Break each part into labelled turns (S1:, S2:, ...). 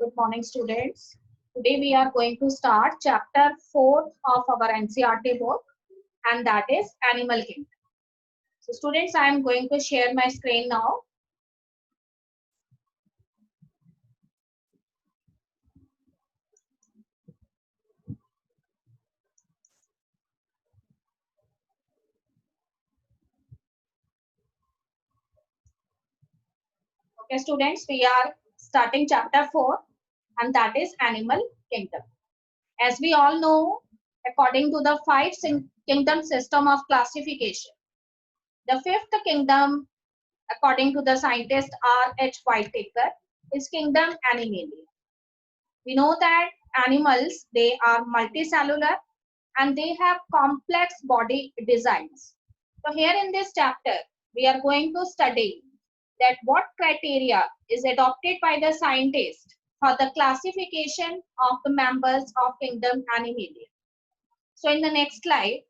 S1: Good morning, students. Today we are going to start chapter 4 of our NCERT book, and that is Animal Kingdom. So, students, I am going to share my screen now. Okay, students, we are starting chapter 4, and that is Animal Kingdom. As we all know, according to the five kingdom system of classification, the fifth kingdom, according to the scientist R.H. Whitaker, is kingdom Animalia. We know that animals, they are multicellular and they have complex body designs. So here in this chapter, we are going to study that what criteria is adopted by the scientist for the classification of the members of kingdom Animalia. So in the next slide,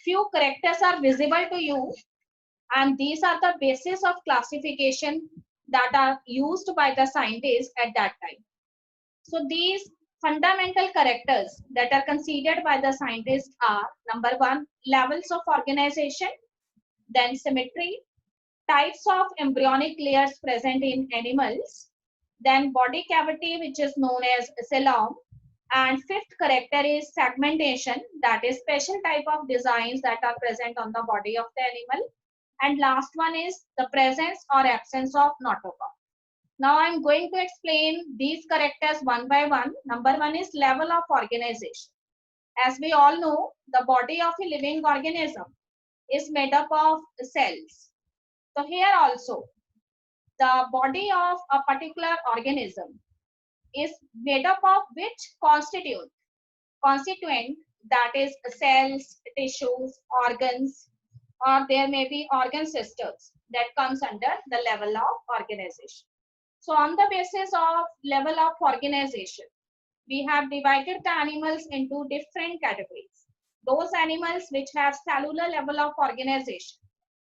S1: few characters are visible to you, and these are the basis of classification that are used by the scientists at that time. So these fundamental characters that are considered by the scientists are: number one, levels of organization, then symmetry, types of embryonic layers present in animals, then body cavity, which is known as coelom, and fifth character is segmentation, that is special type of designs that are present on the body of the animal, and last one is the presence or absence of notochord. Now I'm going to explain these characters one by one. Number one is level of organization. As we all know, the body of a living organism is made up of cells. So here also, the body of a particular organism is made up of which constituent, that is cells, tissues, organs, or there may be organ systems that comes under the level of organization. So on the basis of level of organization, we have divided the animals into different categories. Those animals which have cellular level of organization,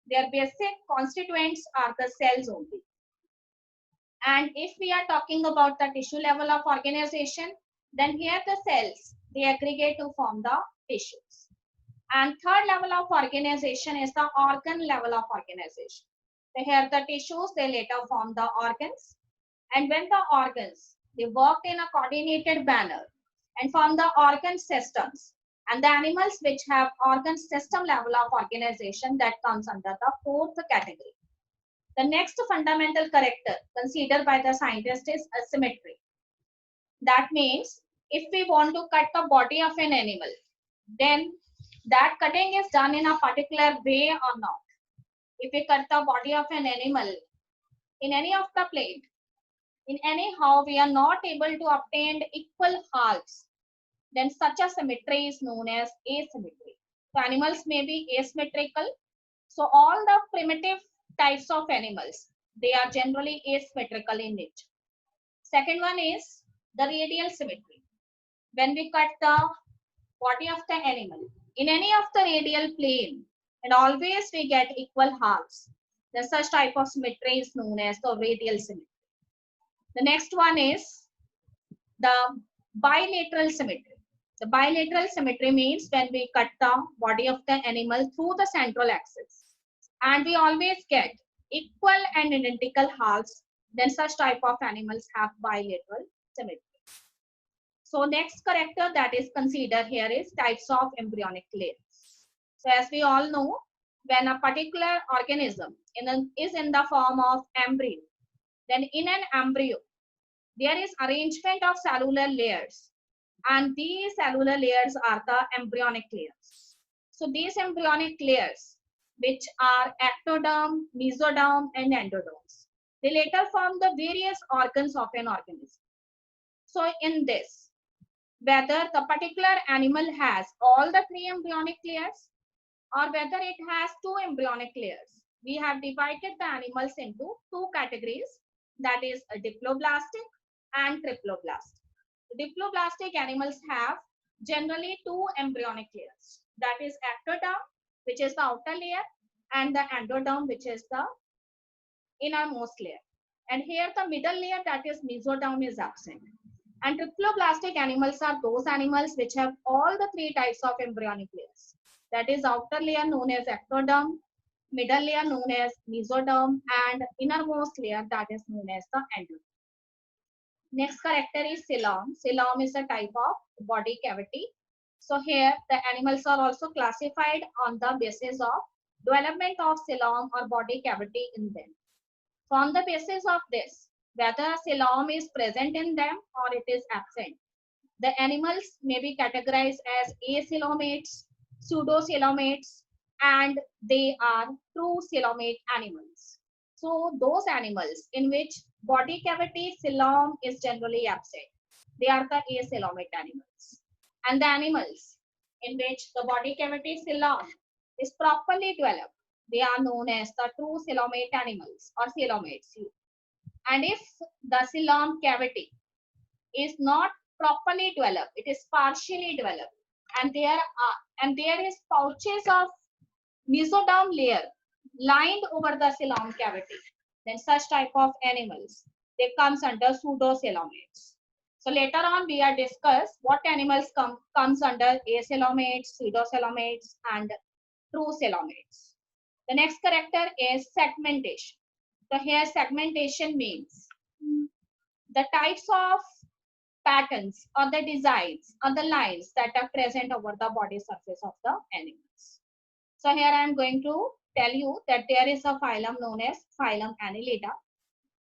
S1: their basic constituents are the cells only. And if we are talking about the tissue level of organization, then here the cells, they aggregate to form the tissues. And third level of organization is the organ level of organization. So here the tissues, they later form the organs. And when the organs, they work in a coordinated manner and form the organ systems, and the animals which have organ system level of organization, that comes under the fourth category. The next fundamental character considered by the scientist is asymmetry. That means if we want to cut the body of an animal, then that cutting is done in a particular way or not. If we cut the body of an animal in any of the plate, in anyhow we are not able to obtain equal halves, then such a symmetry is known as asymmetry. So animals may be asymmetrical. So all the primitive types of animals, they are generally asymmetrical in nature. Second one is the radial symmetry. When we cut the body of the animal in any of the radial plane, and always we get equal halves, then such type of symmetry is known as the radial symmetry. The next one is the bilateral symmetry. The bilateral symmetry means when we cut the body of the animal through the central axis and we always get equal and identical halves, then such type of animals have bilateral symmetry. So next character that is considered here is types of embryonic layers. So as we all know, when a particular organism is in the form of embryo, then in an embryo, there is arrangement of cellular layers, and these cellular layers are the embryonic layers. So these embryonic layers, which are ectoderm, mesoderm, and endoderms, they later form the various organs of an organism. So in this, whether the particular animal has all the three embryonic layers or whether it has two embryonic layers, we have divided the animals into two categories, that is a diploblastic and triploblastic. Diploblastic animals have generally two embryonic layers, that is ectoderm, which is the outer layer, and the endoderm, which is the innermost layer. And here the middle layer, that is mesoderm, is absent. And triploblastic animals are those animals which have all the three types of embryonic layers. That is outer layer known as ectoderm, middle layer known as mesoderm, and innermost layer that is known as the endoderm. Next character is coelom. Coelom is a type of body cavity. So here the animals are also classified on the basis of development of coelom or body cavity in them. So on the basis of this, whether coelom is present in them or it is absent, the animals may be categorized as acoelomates, pseudocoelomates, and they are true coelomate animals. So those animals in which body cavity coelom is generally absent, they are the acoelomate animals. And the animals in which the body cavity coelom is properly developed, they are known as the true coelomate animals or coelomates. And if the coelom cavity is not properly developed, it is partially developed, and there is pouches of mesoderm layer lined over the coelom cavity, then such type of animals, they comes under pseudocoelomates. So later on we are discuss what animals comes under acoelomates, pseudocoelomates, and true coelomates. The next character is segmentation. So here segmentation means the types of patterns or the designs or the lines that are present over the body surface of the animals. So here I am going to tell you that there is a phylum known as phylum Annelida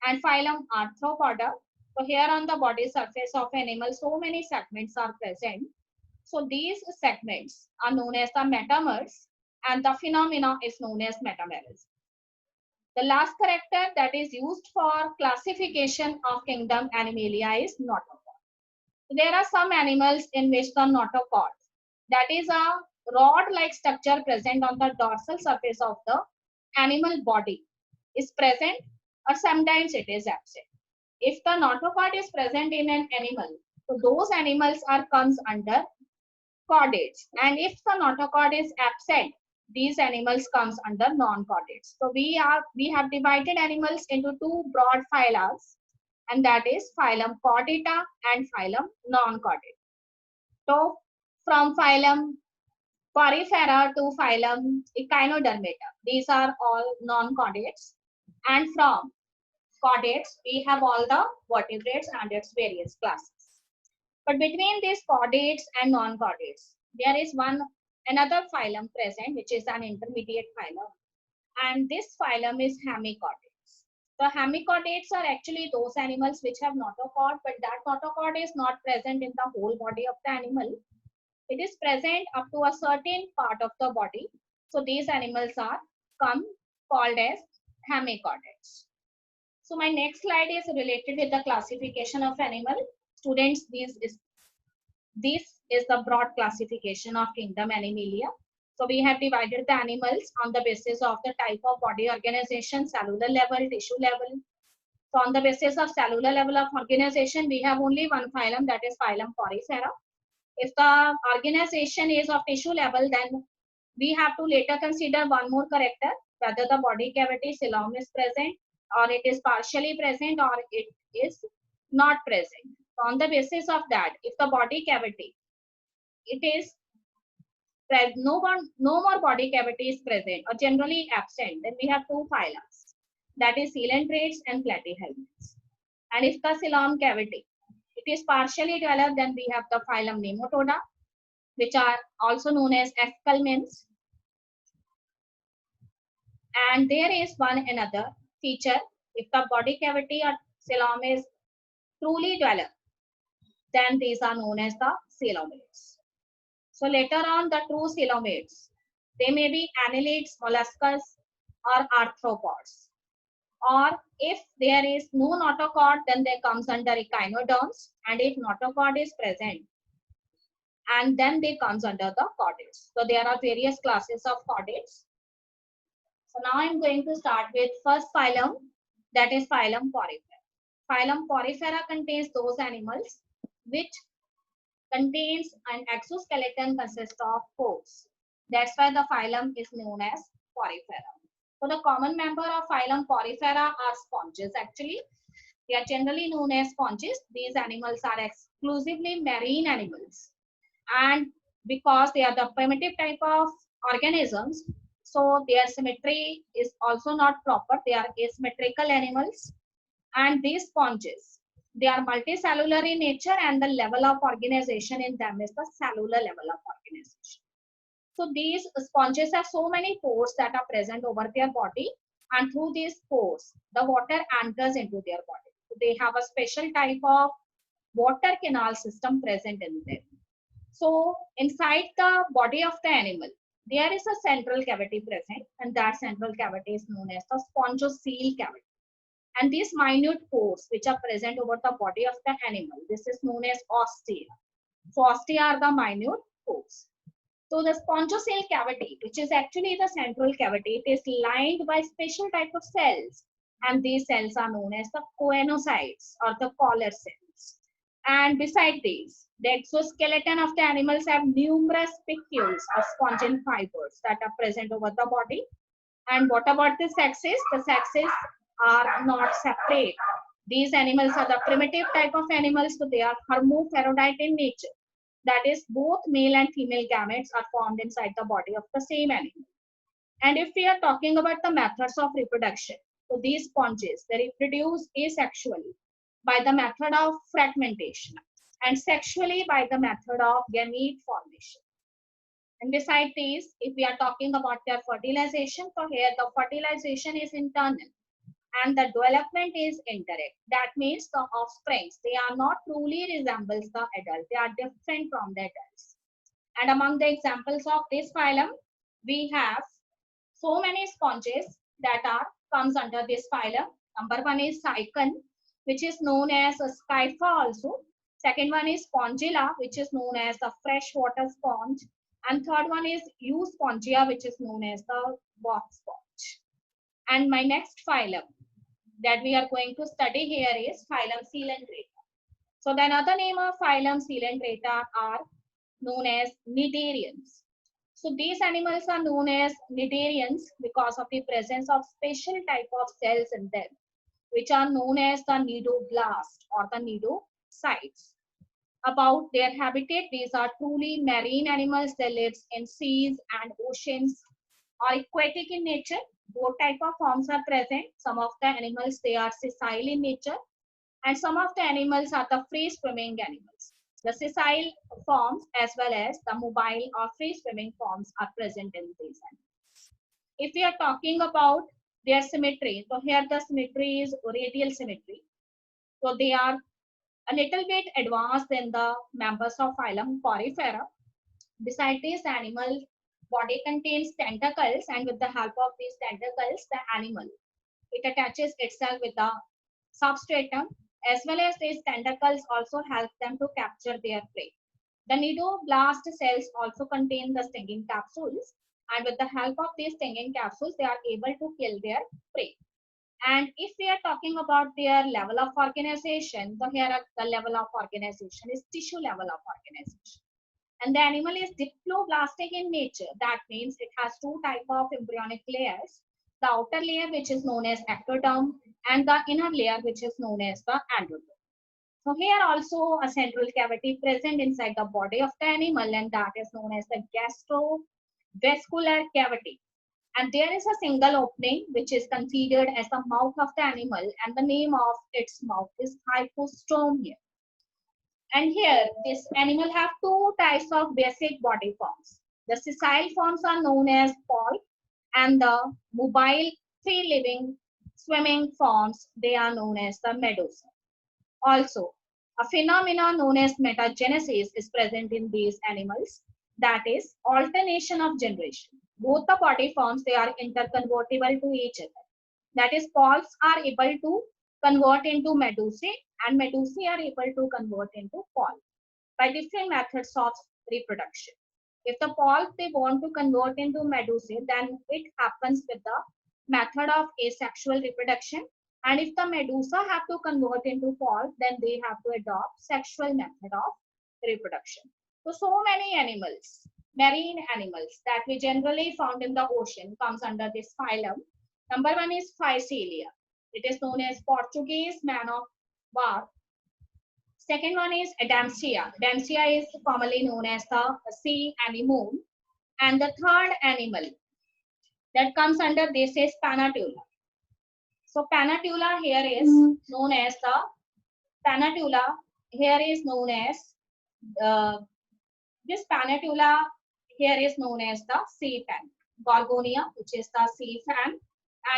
S1: and phylum Arthropoda. So here on the body surface of animal, so many segments are present. So these segments are known as the metamers, and the phenomena is known as metamerism. The last character that is used for classification of kingdom Animalia is notochord. There are some animals in which the notochord, that is a rod-like structure present on the dorsal surface of the animal body, is present, or sometimes it is absent. If the notochord is present in an animal, so those animals are comes under chordates, and if the notochord is absent, these animals comes under non-chordates. So we have divided animals into two broad phyla, and that is phylum Chordata and phylum non-chordate. So from phylum Porifera to phylum Echinodermata, these are all non-chordates, and from chordates we have all the vertebrates and its various classes. But between these chordates and non-chordates, there is another phylum present, which is an intermediate phylum, and this phylum is Hemichordates. The hemichordates are actually those animals which have notochord, but that notochord is not present in the whole body of the animal. It is present up to a certain part of the body. So these animals are called as hemichordates. So my next slide is related with the classification of animal. Students, this is the broad classification of kingdom Animalia. So we have divided the animals on the basis of the type of body organization, cellular level, tissue level. So on the basis of cellular level of organization, we have only one phylum, that is phylum Porifera. If the organization is of tissue level, then we have to later consider one more character, whether the body cavity coelom is present, or it is partially present, or it is not present. So on the basis of that, if the body cavity, it is no more body cavity is present or generally absent, then we have two phyla, that is coelentrates and platyhelminths. And if the coelom cavity, it is partially developed, then we have the phylum Nematoda, which are also known as esculmens. And there is one another feature, if the body cavity or coelom is truly developed, then these are known as the coelomates. So later on, the true coelomates, they may be annelids, molluscus, or arthropods. Or if there is no notochord, then they comes under echinoderms, and if notochord is present, and then they comes under the chordates. So there are various classes of chordates. So now I'm going to start with first phylum, that is phylum Porifera. Phylum Porifera contains those animals which contains an exoskeleton consists of pores. That's why the phylum is known as Porifera. So the common member of phylum Porifera are sponges. Actually, they are generally known as sponges. These animals are exclusively marine animals. And because they are the primitive type of organisms, so their symmetry is also not proper. They are asymmetrical animals. And these sponges, they are multicellular in nature, and the level of organization in them is the cellular level of organization. So these sponges have so many pores that are present over their body, and through these pores, the water enters into their body. So they have a special type of water canal system present in them. So inside the body of the animal, there is a central cavity present, and that central cavity is known as the spongocoel cavity. And these minute pores which are present over the body of the animal, this is known as ostia. So ostia are the minute pores. So the spongocoel cavity, which is actually the central cavity, it is lined by special type of cells, and these cells are known as the choanocytes or the collar cells. And beside these, the exoskeleton of the animals have numerous spicules of spongin fibers that are present over the body. And what about the sexes? The sexes are not separate. These animals are the primitive type of animals, so they are hermaphrodite in nature. That is, both male and female gametes are formed inside the body of the same animal. And if we are talking about the methods of reproduction, so these sponges, they reproduce asexually by the method of fragmentation and sexually by the method of gamete formation. And beside these, if we are talking about their fertilization, so here the fertilization is internal and the development is indirect. That means the offsprings, they are not truly resembles the adult. They are different from the adults. And among the examples of this phylum, we have so many sponges that are comes under this phylum. Number one is Cycon, which is known as a Scypha also. Second one is Spongilla, which is known as the freshwater sponge. And third one is Euspongia, which is known as the box sponge. And my next phylum that we are going to study here is phylum Coelenterata. So the another name of phylum Coelenterata are known as cnidarians. So these animals are known as cnidarians because of the presence of special type of cells in them, which are known as the cnidoblast or the cnidocytes. About their habitat, these are truly marine animals. They live in seas and oceans or aquatic in nature. Both type of forms are present. Some of the animals, they are sessile in nature, and some of the animals are the free swimming animals. The sessile forms as well as the mobile or free swimming forms are present in these animals. If we are talking about their symmetry, so here the symmetry is radial symmetry. So they are a little bit advanced than the members of phylum Porifera. Besides this, animal body contains tentacles, and with the help of these tentacles, the animal, it attaches itself with the substratum, as well as these tentacles also help them to capture their prey. The cnidoblast cells also contain the stinging capsules, and with the help of these stinging capsules, they are able to kill their prey. And if we are talking about their level of organization, so here the level of organization is tissue level of organization. And the animal is diploblastic in nature. That means it has two types of embryonic layers. The outer layer, which is known as ectoderm, and the inner layer, which is known as the endoderm. So here also a central cavity present inside the body of the animal, and that is known as the gastrovascular cavity. And there is a single opening which is considered as the mouth of the animal, and the name of its mouth is hypostome here. And here this animal have two types of basic body forms. The sessile forms are known as polyp, and the mobile free living swimming forms, they are known as the medusa. Also, a phenomenon known as metagenesis is present in these animals, that is alternation of generation. Both the body forms, they are interconvertible to each other. That is, polyps are able to convert into medusae, and medusae are able to convert into polyp by different methods of reproduction. If the polyp they want to convert into medusae, then it happens with the method of asexual reproduction. And if the medusa have to convert into polyp, then they have to adopt sexual method of reproduction. So many animals, marine animals that we generally found in the ocean comes under this phylum. Number one is Physalia. It is known as Portuguese man of war. Second one is Adamsia. Adamsia is commonly known as the sea anemone. And the third animal that comes under this is Panatula. So Panatula here is known as the Panatula here is known as this Panatula here is known as the sea fan. Gorgonia, which is the sea fan,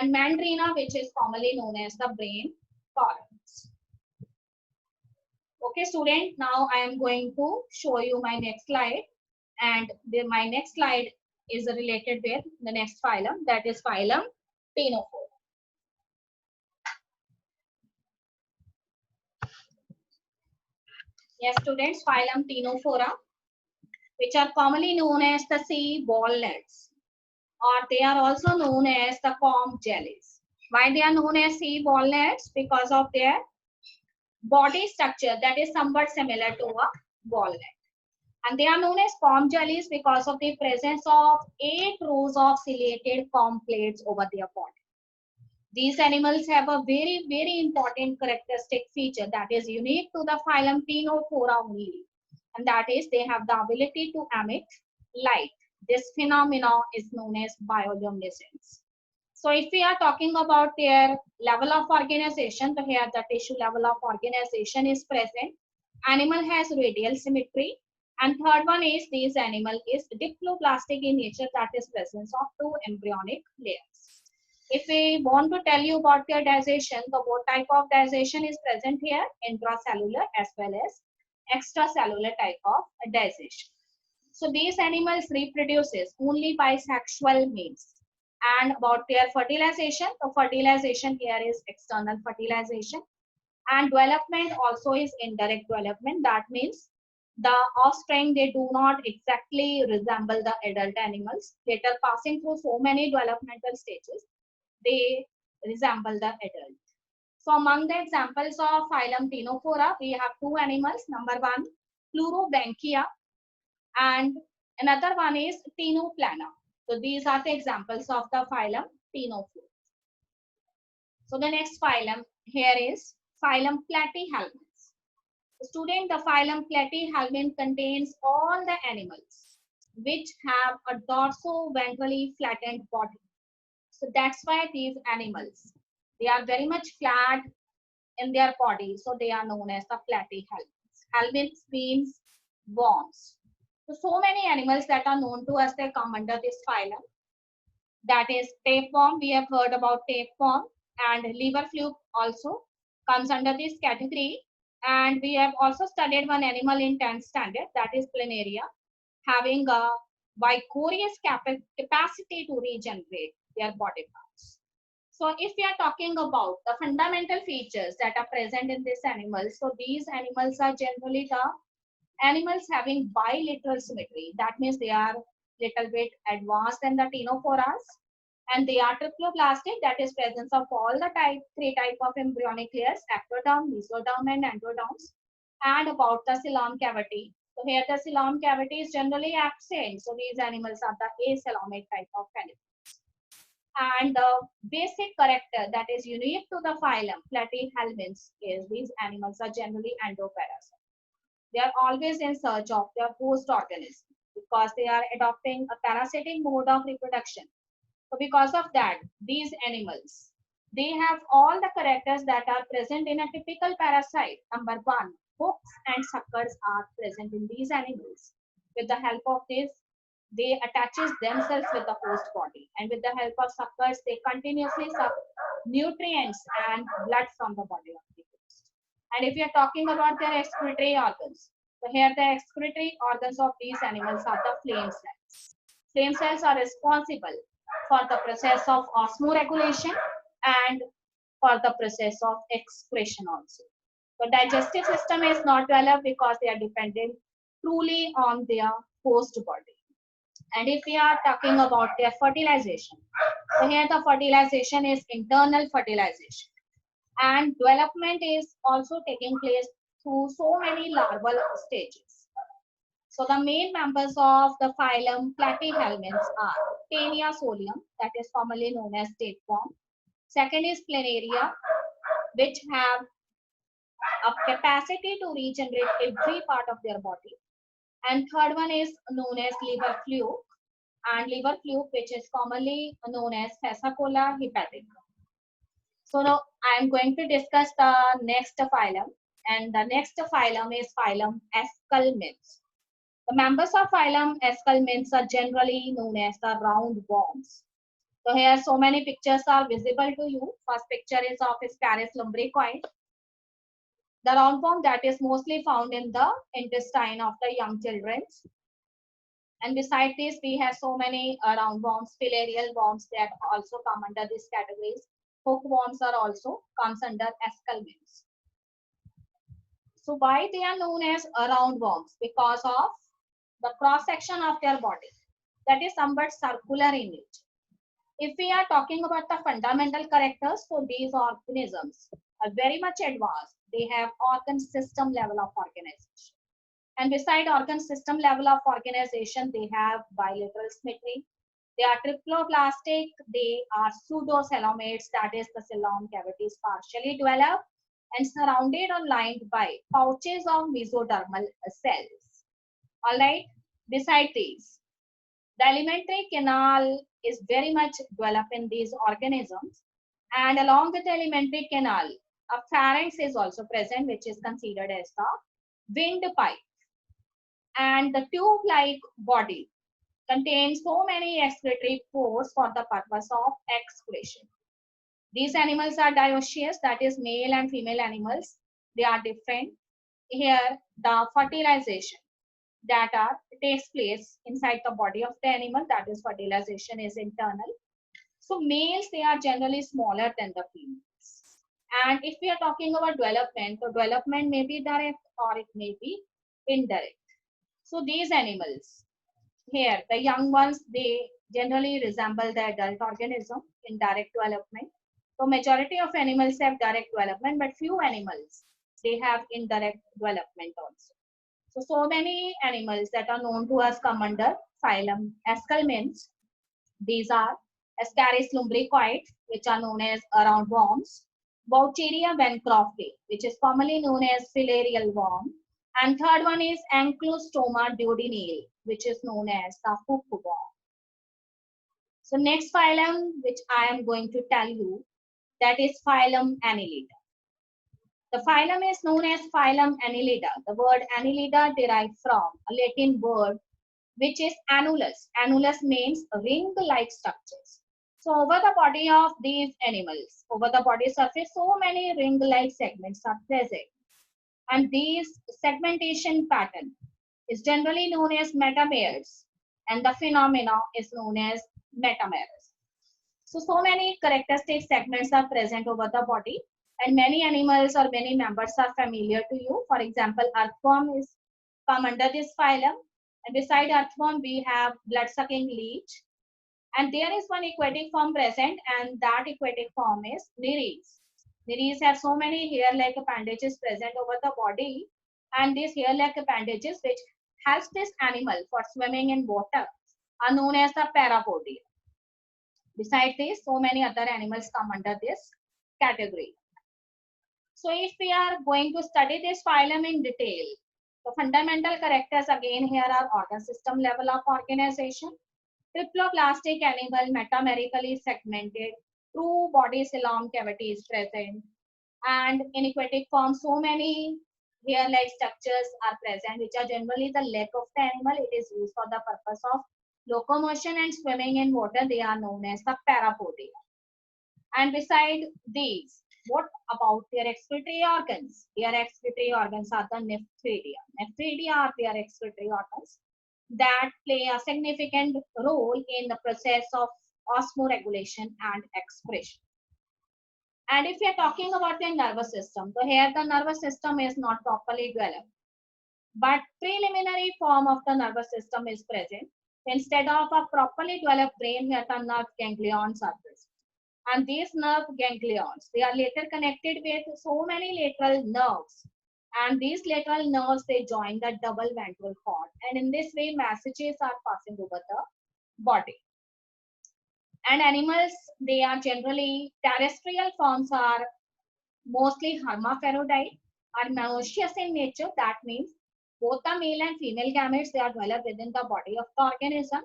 S1: and Mandrina, which is commonly known as the brain corals. Okay, student, now I am going to show you my next slide, and my next slide is related with the next phylum, that is phylum Ctenophora. Yes, students, phylum Ctenophora, which are commonly known as the sea walnuts, or they are also known as the comb jellies. Why they are known as sea walnuts? Because of their body structure that is somewhat similar to a walnut. And they are known as comb jellies because of the presence of 8 rows of ciliated comb plates over their body. These animals have a very, very important characteristic feature that is unique to the phylum Ctenophora only. And that is they have the ability to emit light. This phenomenon is known as bioluminescence. So if we are talking about their level of organization, so here the tissue level of organization is present. Animal has radial symmetry. And third one is this animal is diploplastic in nature, that is presence of 2 embryonic layers. If we want to tell you about their digestion, so what type of digestion is present here? Intracellular as well as extracellular type of digestion. So these animals reproduces only by sexual means. And about their fertilization, the fertilization here is external fertilization. And development also is indirect development. That means the offspring, they do not exactly resemble the adult animals. Later passing through so many developmental stages, they resemble the adult. So among the examples of phylum Ctenophora, we have 2 animals. Number one, Pleurobankia, and another one is Ctenoplana. So these are the examples of the phylum Ctenophora. So the next phylum here is phylum Platyhelminths. Student, the phylum Platyhelminth contains all the animals which have a dorso-ventrally flattened body. So that's why these animals, they are very much flat in their body. So they are known as the platyhelminths. Helminths means worms. So many animals that are known to us, they come under this phylum. That is tapeworm. We have heard about tapeworm, and liver fluke also comes under this category. And we have also studied one animal in 10th standard, that is planaria, having a vigorous capacity to regenerate their body parts. So if we are talking about the fundamental features that are present in this animal, so these animals are generally the animals having bilateral symmetry. That means they are little bit advanced than the Ctenophoras, and they are triploplastic, that is presence of all the 3 type of embryonic layers, ectoderm, mesoderm and endoderms. And about the coelom cavity, so here the coelom cavity is generally absent, so these animals are the acoelomate type of animals. And the basic character that is unique to the phylum Platyhelminths is these animals are generally endoparasite. They are always in search of their host organism because they are adopting a parasitic mode of reproduction. So because of that, these animals, they have all the characters that are present in a typical parasite. Number one, hooks and suckers are present in these animals. With the help of this, they attaches themselves with the host body, and with the help of suckers, they continuously suck nutrients and blood from the body of the host. And if you are talking about their excretory organs, so here the excretory organs of these animals are the flame cells. Flame cells are responsible for the process of osmoregulation and for the process of excretion also. The digestive system is not developed because they are dependent truly on their host body. And if we are talking about their fertilization, so here the fertilization is internal fertilization. And development is also taking place through so many larval stages. So the main members of the phylum Platyhelminths are Taenia solium, that is commonly known as tapeworm, Second is planaria, which have a capacity to regenerate every part of their body. And third one is known as liver fluke, and liver fluke, which is commonly known as Fascicola hepatica. So now I am going to discuss the next phylum, and the next phylum is phylum Aschelminths. The members of phylum Aschelminths are generally known as the roundworms. So here so many pictures are visible to you. First picture is of Ascaris lumbricoid, the roundworm that is mostly found in the intestine of the young children. And beside this, we have so many roundworms, filarial worms that also come under these categories. Hookworms are also comes under Aschelminths. So why they are known as roundworms? Because of the cross section of their body that is somewhat circular in nature. If we are talking about the fundamental characters, so these organisms are very much advanced. They have organ system level of organization. And beside organ system level of organization, they have bilateral symmetry. They are triploblastic. They are pseudocoelomates, that is the coelom cavity is partially developed and surrounded or lined by pouches of mesodermal cells. All right. Beside these, the alimentary canal is very much developed in these organisms, and along with the alimentary canal, a pharynx is also present, which is considered as the windpipe. And the tube-like body contains so many excretory pores for the purpose of excretion. These animals are dioecious, that is male and female animals. They are different. Here, the fertilization that takes place inside the body of the animal, that is fertilization is internal. So males, they are generally smaller than the females. And if we are talking about development, so development may be direct or it may be indirect. So these animals, here, the young ones, they generally resemble the adult organism in direct development. So majority of animals have direct development, but few animals, they have indirect development also. So many animals that are known to us come under phylum Aschelminths. These are Ascaris lumbricoid, which are known as roundworms, Boucheria bancrofti, which is commonly known as filarial worm, and third one is Ankylostoma duodenale, which is known as the hookworm. So next phylum, which I am going to tell you, that is phylum Annelida. The phylum is known as phylum Annelida. The word Annelida derived from a Latin word which is annulus. Annulus means ring-like structures. So over the body of these animals, over the body surface, so many ring-like segments are present. And these segmentation pattern is generally known as metameres, and the phenomena is known as metameres. So many characteristic segments are present over the body, and many animals or many members are familiar to you. For example, earthworm is come under this phylum, and beside earthworm we have blood-sucking leech, and there is one aquatic form present, and that aquatic form is Nereis. Nereis have so many hair-like appendages present over the body, and these hair-like appendages which helps this animal for swimming in water are known as the parapodia. Besides this, so many other animals come under this category. So if we are going to study this phylum in detail, the fundamental characters again here are organ system level of organization, triploblastic animal metamerically segmented, true body coelom cavity is present, and in aquatic form so many hair-like structures are present, which are generally the leg of the animal. It is used for the purpose of locomotion and swimming in water. They are known as the parapodia. And beside these, what about their excretory organs? Their excretory organs are the nephridia. Nephridia are their excretory organs that play a significant role in the process of osmoregulation and excretion. And if we are talking about the nervous system, so here the nervous system is not properly developed, but preliminary form of the nervous system is present. Instead of a properly developed brain, here the nerve ganglions are present. And these nerve ganglions, they are later connected with so many lateral nerves. And these lateral nerves, they join the double ventral cord. And in this way, messages are passing over the body. And animals, they are generally terrestrial forms are mostly hermaphrodite, are monoecious in nature. That means both the male and female gametes, they are developed within the body of the organism.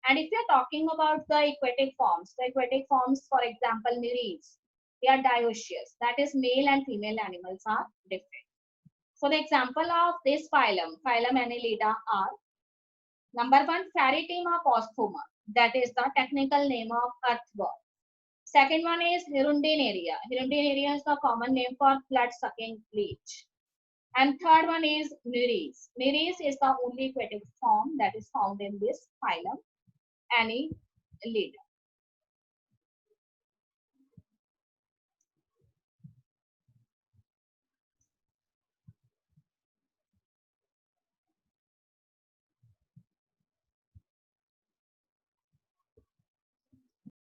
S1: And if you're talking about the aquatic forms, for example, nereids, they are dioecious. That is, male and female animals are different. So the example of this phylum Annelida are: number one, Pharytima posthuma, that is the technical name of earthworm. Second one is Hirundinaria. Hirundinaria is the common name for blood-sucking leech. And third one is Nereis. Nereis is the only aquatic form that is found in this phylum Annelida.